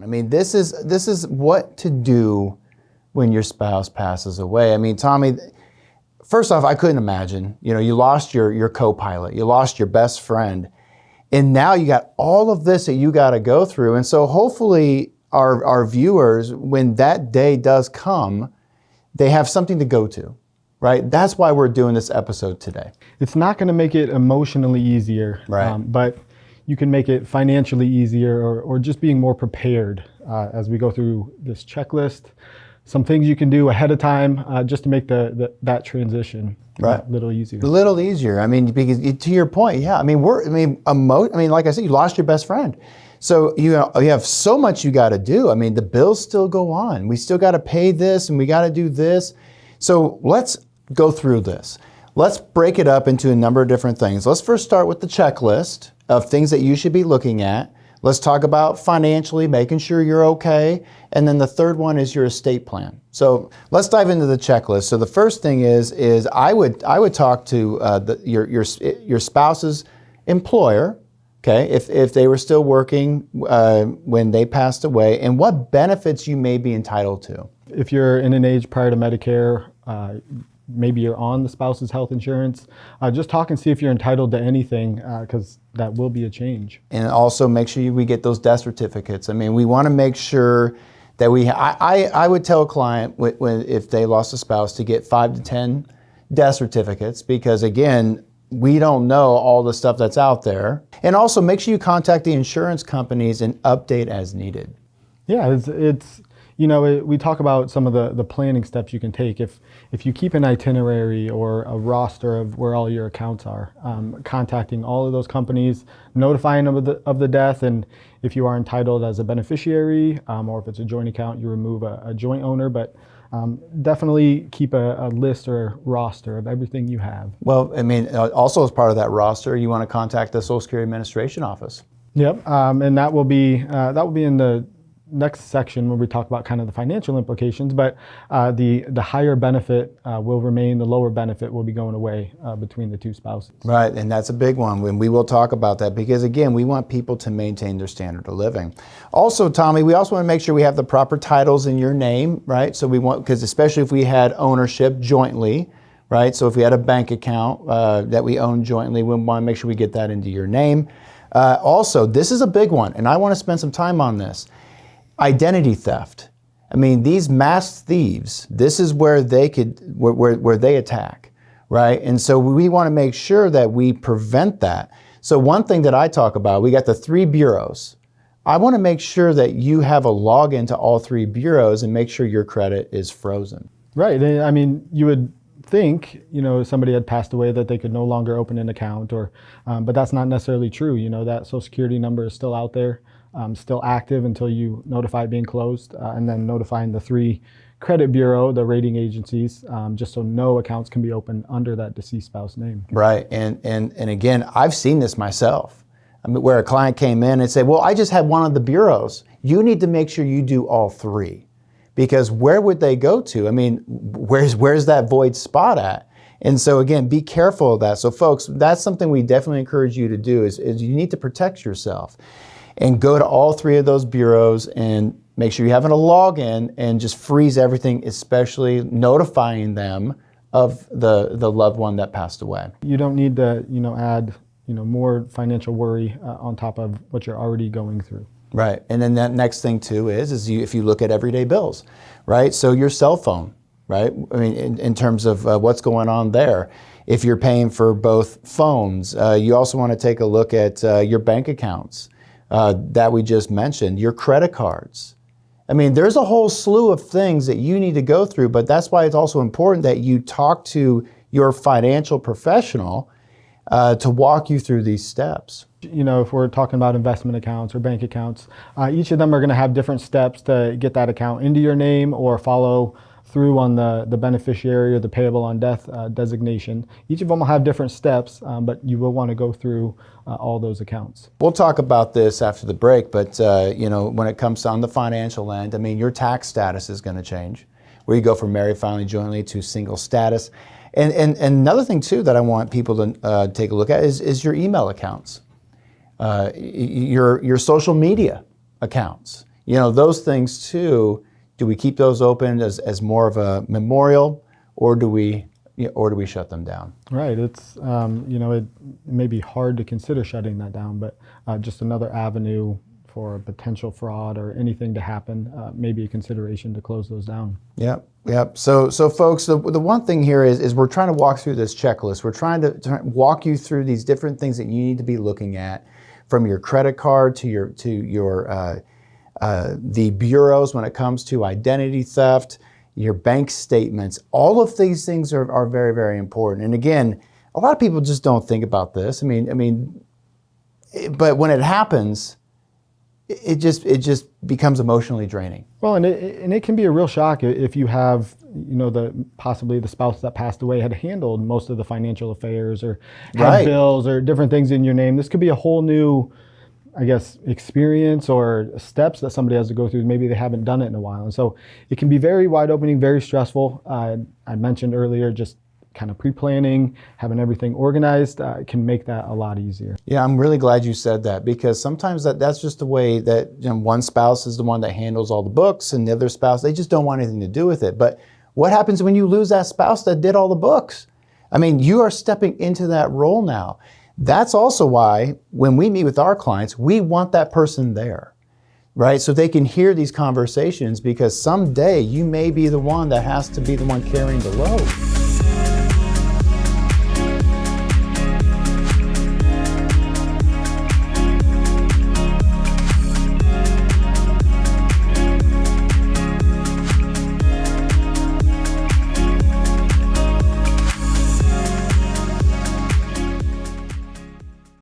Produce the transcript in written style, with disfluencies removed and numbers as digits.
I mean, this is what to do when your spouse passes away. I mean, Tommy, first off, I couldn't imagine. You know, you lost your co-pilot, you lost your best friend, and now you got all of this that you got to go through. And so hopefully our viewers, when that day does come, they have something to go to, right? That's why we're doing this episode today. It's not going to make it emotionally easier, right? But you can make it financially easier, or just being more prepared as we go through this checklist. Some things you can do ahead of time just to make that transition a little easier. A little easier. I mean, because to your point, yeah. I mean, like I said, you lost your best friend, so you have so much you got to do. I mean, the bills still go on. We still got to pay this, and we got to do this. So let's go through this. Let's break it up into a number of different things. Let's first start with the checklist of things that you should be looking at. Let's talk about financially, making sure you're okay. And then the third one is your estate plan. So let's dive into the checklist. So the first thing is I would talk to your spouse's employer, okay, if they were still working when they passed away, and what benefits you may be entitled to. If you're in an age prior to Medicare, maybe you're on the spouse's health insurance, just talk and see if you're entitled to anything, because that will be a change. And also make sure we get those death certificates. I mean, we want to make sure that I would tell a client if they lost a spouse to get 5 to 10 death certificates, because again, we don't know all the stuff that's out there. And also make sure you contact the insurance companies and update as needed. Yeah, it's we talk about some of the planning steps you can take. If you keep an itinerary or a roster of where all your accounts are, contacting all of those companies, notifying them of the death, and if you are entitled as a beneficiary, or if it's a joint account, you remove a joint owner, but definitely keep a list or roster of everything you have. Well, I mean, also as part of that roster, you want to contact the Social Security Administration office. Yep, and that will be in the next section when we talk about kind of the financial implications, but the higher benefit will remain, the lower benefit will be going away between the two spouses. Right, and that's a big one, and we will talk about that, because again, we want people to maintain their standard of living. Also, Tommy, we also want to make sure we have the proper titles in your name, right? So we want, because especially if we had ownership jointly, right? So if we had a bank account that we own jointly, we want to make sure we get that into your name. Also, this is a big one, and I want to spend some time on this. Identity theft. I mean, these masked thieves, this is where they attack, right? And so we want to make sure that we prevent that. So one thing that I talk about, we got the 3 bureaus. I want to make sure that you have a login to all 3 bureaus and make sure your credit is frozen. Right. I mean, you would think, somebody had passed away that they could no longer open an account, but that's not necessarily true. That Social Security number is still out there. Still active until you notify it being closed, and then notifying the 3 credit bureau, the rating agencies, just so no accounts can be opened under that deceased spouse name. Right, and again, I've seen this myself. I mean, where a client came in and said, well, I just had one of the bureaus. You need to make sure you do all 3, because where would they go to? I mean, where's that void spot at? And so again, be careful of that. So folks, that's something we definitely encourage you to do is you need to protect yourself. And go to all 3 of those bureaus and make sure you have a login and just freeze everything, especially notifying them of the loved one that passed away. You don't need to, add, more financial worry on top of what you're already going through. Right, and then that next thing too is if you look at everyday bills, right? So your cell phone, right? I mean, in terms of what's going on there. If you're paying for both phones, you also want to take a look at your bank accounts. That we just mentioned, your credit cards. I mean, there's a whole slew of things that you need to go through, but that's why it's also important that you talk to your financial professional to walk you through these steps. If we're talking about investment accounts or bank accounts, each of them are going to have different steps to get that account into your name or follow through on the beneficiary or the payable on death designation. Each of them will have different steps, but you will want to go through all those accounts. We'll talk about this after the break, but when it comes on the financial end, I mean, your tax status is going to change, where you go from married, filing jointly to single status. And another thing too that I want people to take a look at is your email accounts, your social media accounts. those things too, do we keep those open as more of a memorial, or do we shut them down? Right. It's, it may be hard to consider shutting that down, but just another avenue for potential fraud or anything to happen, maybe a consideration to close those down. Yep. So folks, the one thing here is we're trying to walk through this checklist. We're trying to walk you through these different things that you need to be looking at, from your credit card to your the bureaus when it comes to identity theft, your bank statements. All of these things are very, very important. And again, a lot of people just don't think about this. But when it happens, it just becomes emotionally draining. Well, and it can be a real shock if you have, possibly the spouse that passed away had handled most of the financial affairs or had bills or different things in your name. This could be a whole new, experience or steps that somebody has to go through. Maybe they haven't done it in a while. And so it can be very wide opening, very stressful. I mentioned earlier, just kind of pre-planning, having everything organized can make that a lot easier. Yeah, I'm really glad you said that, because sometimes that's just the way that one spouse is the one that handles all the books, and the other spouse, they just don't want anything to do with it. But what happens when you lose that spouse that did all the books? You are stepping into that role now. That's also why when we meet with our clients, we want that person there, right? So they can hear these conversations, because someday you may be the one that has to be the one carrying the load.